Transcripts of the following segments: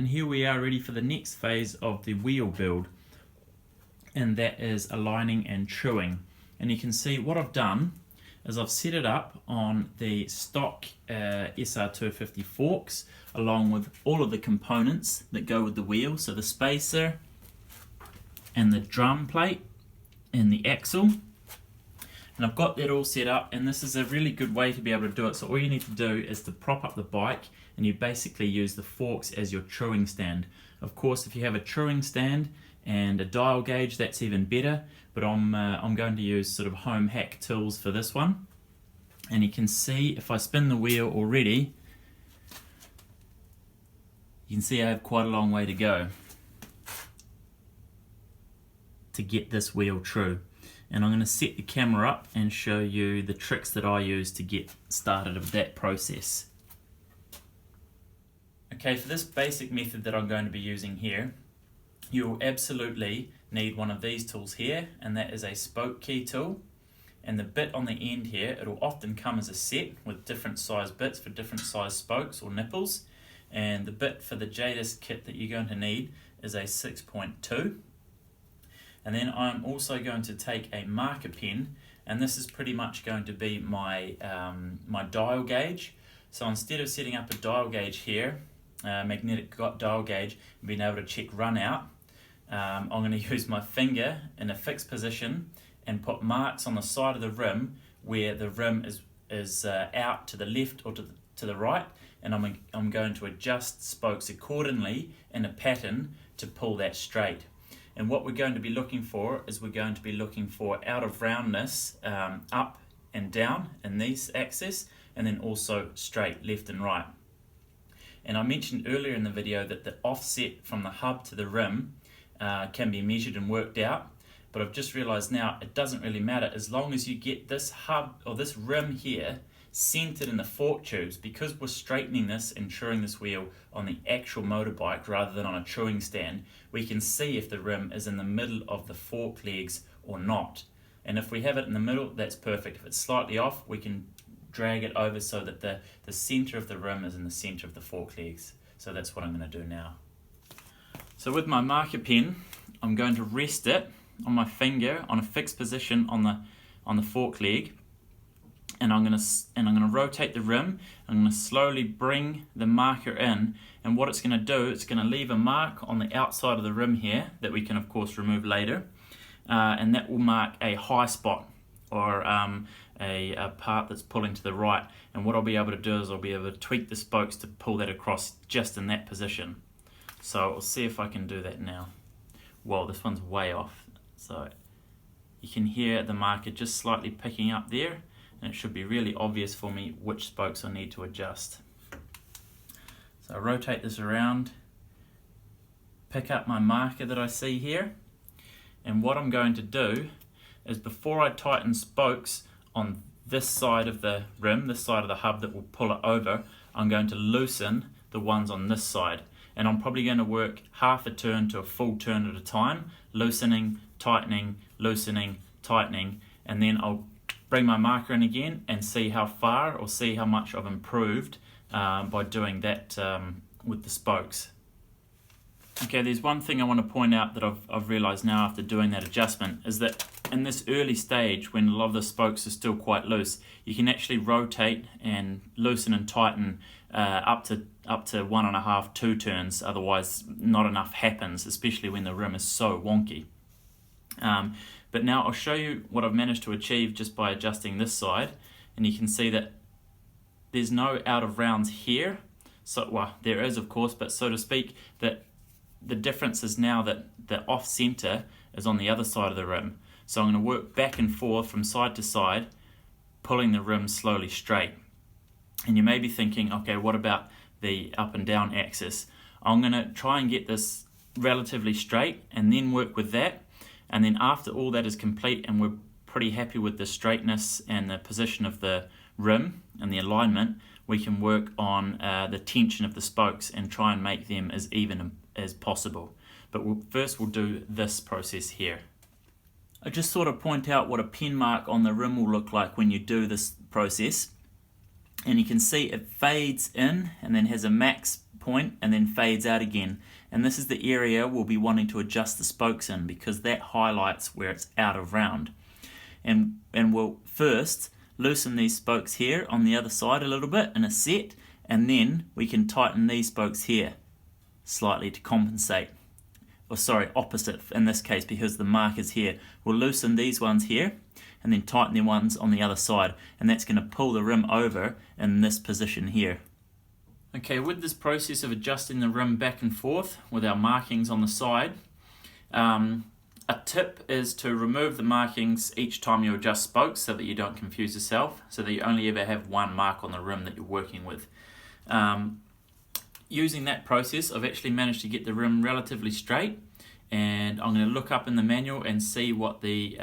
And here we are ready for the next phase of the wheel build, and that is aligning and truing. And you can see what I've done is I've set it up on the stock SR250 forks along with all of the components that go with the wheel, so the spacer and the drum plate and the axle. And I've got that all set up, and this is a really good way to be able to do it. So all you need to do is to prop up the bike, and you basically use the forks as your truing stand. Of course, if you have a truing stand and a dial gauge, that's even better, but I'm going to use sort of home hack tools for this one. And you can see if I spin the wheel already, you can see I have quite a long way to go to get this wheel true. And I'm going to set the camera up and show you the tricks that I use to get started with that process. Okay, for this basic method that I'm going to be using here, you'll absolutely need one of these tools here, and that is a spoke key tool. And the bit on the end here, it'll often come as a set with different size bits for different size spokes or nipples. And the bit for the JDIS kit that you're going to need is a 6.2. And then I'm also going to take a marker pen, and this is pretty much going to be my, my dial gauge. So instead of setting up a dial gauge here, magnetic dial gauge, and being able to check run out, I'm going to use my finger in a fixed position and put marks on the side of the rim where the rim is out to the left or to the right, and I'm going to adjust spokes accordingly in a pattern to pull that straight. And what we're going to be looking for is we're going to be looking for out of roundness up and down in these axes, and then also straight left and right. And I mentioned earlier in the video that the offset from the hub to the rim can be measured and worked out, but I've just realized now it doesn't really matter as long as you get this hub or this rim here centered in the fork tubes, because we're straightening this and truing this wheel on the actual motorbike rather than on a truing stand. We can see if the rim is in the middle of the fork legs or not. And if we have it in the middle, that's perfect. If it's slightly off, we can drag it over so that the center of the rim is in the center of the fork legs. So that's what I'm going to do now. So with my marker pen, I'm going to rest it on my finger on a fixed position on the fork leg. And I'm going to rotate the rim. I'm going to slowly bring the marker in, and what it's going to do, it's going to leave a mark on the outside of the rim here that we can of course remove later, and that will mark a high spot or a part that's pulling to the right. And what I'll be able to do is I'll be able to tweak the spokes to pull that across just in that position. So I'll see if I can do that now. Well, this one's way off, so you can hear the marker just slightly picking up there. And it should be really obvious for me which spokes I need to adjust. So I rotate this around, pick up my marker that I see here, and what I'm going to do is before I tighten spokes on this side of the rim, this side of the hub that will pull it over, I'm going to loosen the ones on this side. And I'm probably going to work half a turn to a full turn at a time, loosening, tightening, and then I'll bring my marker in again and see how far or see how much I've improved by doing that with the spokes. Okay, there's one thing I want to point out that I've realized now after doing that adjustment is that in this early stage when a lot of the spokes are still quite loose, you can actually rotate and loosen and tighten up to 1.5, 2 turns, otherwise not enough happens, especially when the rim is so wonky. But now I'll show you what I've managed to achieve just by adjusting this side, and you can see that there's no out of rounds here. So, well, there is of course, but so to speak, that the difference is now that the off center is on the other side of the rim. So I'm going to work back and forth from side to side, pulling the rim slowly straight. And you may be thinking, okay, what about the up and down axis? I'm going to try and get this relatively straight and then work with that. And then after all that is complete and we're pretty happy with the straightness and the position of the rim and the alignment, we can work on the tension of the spokes and try and make them as even as possible. But first we'll do this process here. I just sort of point out what a pen mark on the rim will look like when you do this process. And you can see it fades in and then has a max point and then fades out again. And this is the area we'll be wanting to adjust the spokes in, because that highlights where it's out of round. And we'll first loosen these spokes here on the other side a little bit in a set, and then we can tighten these spokes here slightly to compensate. Or sorry, opposite in this case, because the mark is here. We'll loosen these ones here and then tighten the ones on the other side, and that's going to pull the rim over in this position here. Okay, with this process of adjusting the rim back and forth with our markings on the side, a tip is to remove the markings each time you adjust spokes so that you don't confuse yourself, so that you only ever have one mark on the rim that you're working with. Using that process, I've actually managed to get the rim relatively straight, and I'm going to look up in the manual and see what the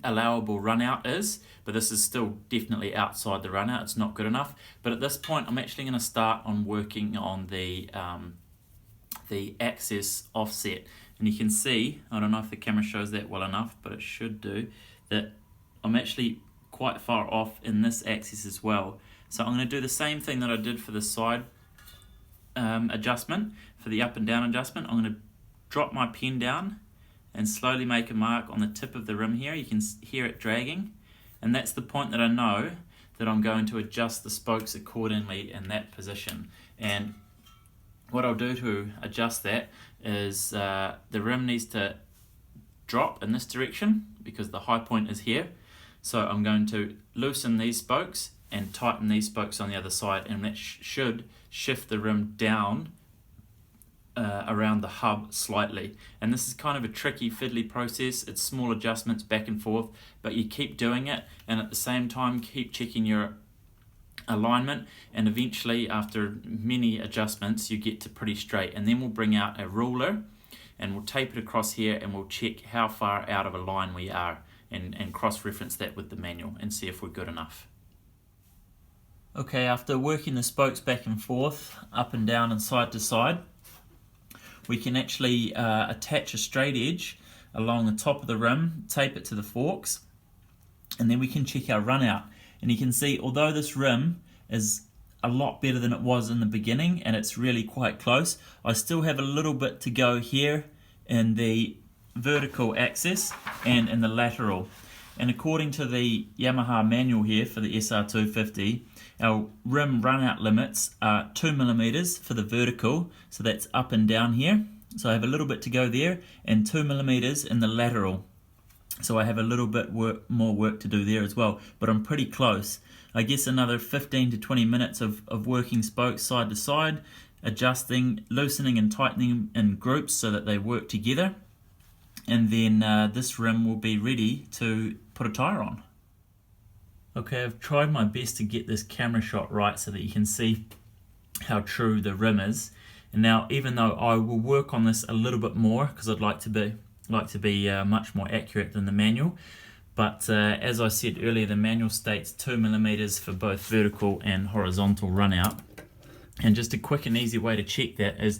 allowable run out is, but this is still definitely outside the run out. It's not good enough. But at this point, I'm actually going to start on working on the axis offset, and you can see, I don't know if the camera shows that well enough, but it should do, that I'm actually quite far off in this axis as well. So I'm going to do the same thing that I did for the side adjustment, for the up and down adjustment. I'm going to drop my pen down and slowly make a mark on the tip of the rim here. You can hear it dragging, and that's the point that I know that I'm going to adjust the spokes accordingly in that position. And what I'll do to adjust that is the rim needs to drop in this direction because the high point is here. So I'm going to loosen these spokes and tighten these spokes on the other side, and that should shift the rim down around the hub slightly. And this is kind of a tricky fiddly process. It's small adjustments back and forth, but you keep doing it, and at the same time keep checking your alignment, and eventually after many adjustments you get to pretty straight. And then we'll bring out a ruler and we'll tape it across here, and we'll check how far out of a line we are, and cross-reference that with the manual and see if we're good enough. Okay, after working the spokes back and forth, up and down and side to side, we can actually attach a straight edge along the top of the rim, tape it to the forks, and then we can check our run out. And you can see, although this rim is a lot better than it was in the beginning, and it's really quite close, I still have a little bit to go here in the vertical axis and in the lateral. And according to the Yamaha manual here for the SR250, our rim run out limits are 2mm for the vertical, so that's up and down here. So I have a little bit to go there, and 2mm in the lateral. So I have a little bit more work to do there as well, but I'm pretty close. I guess another 15 to 20 minutes of working spokes side to side, adjusting, loosening and tightening in groups so that they work together. And then this rim will be ready to put a tyre on. Okay, I've tried my best to get this camera shot right so that you can see how true the rim is. And now, even though I will work on this a little bit more because I'd like to be much more accurate than the manual, but as I said earlier, the manual states 2mm for both vertical and horizontal run out. And just a quick and easy way to check that is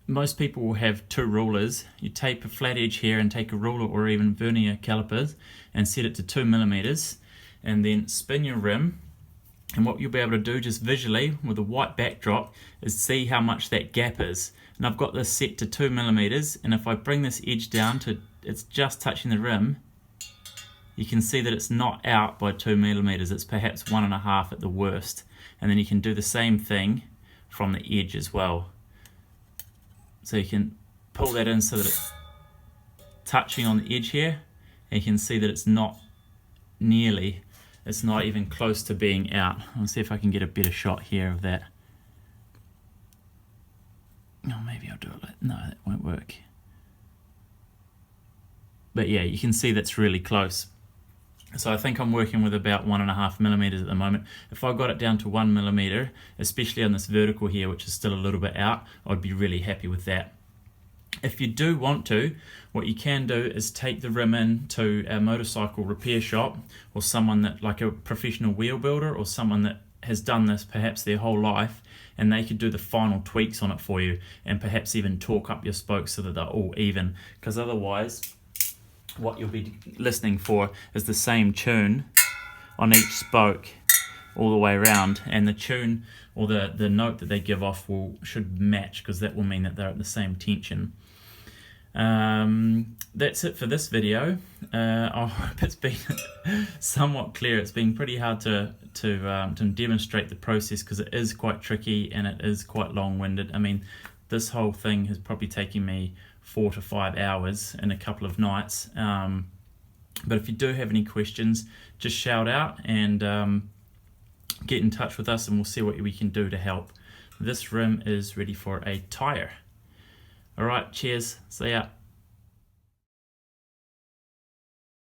most people will have two rulers. You tape a flat edge here and take a ruler or even vernier calipers and set it to 2mm, and then spin your rim. And what you'll be able to do just visually with a white backdrop is see how much that gap is. And I've got this set to 2mm, and if I bring this edge down to it's just touching the rim, you can see that it's not out by 2mm, it's perhaps 1.5 at the worst. And then you can do the same thing from the edge as well. So you can pull that in so that it's touching on the edge here, and you can see that it's not even close to being out. I'll see if I can get a better shot here of that. Oh, maybe I'll do it no, that won't work. But yeah, you can see that's really close. So I think I'm working with about 1.5mm at the moment. If I got it down to 1mm, especially on this vertical here, which is still a little bit out, I'd be really happy with that. If you do want to, what you can do is take the rim in to a motorcycle repair shop, or someone that, like a professional wheel builder, or someone that has done this perhaps their whole life, and they could do the final tweaks on it for you, and perhaps even torque up your spokes so that they're all even, because otherwise what you'll be listening for is the same tune on each spoke, all the way around, and the tune or the note that they give off should match, because that will mean that they're at the same tension. That's it for this video. I hope it's been somewhat clear. It's been pretty hard to demonstrate the process, because it is quite tricky and it is quite long-winded. I mean, this whole thing has probably taken me 4 to 5 hours in a couple of nights. But if you do have any questions, just shout out and get in touch with us, and we'll see what we can do to help. This rim is ready for a tyre. Alright, cheers, see ya.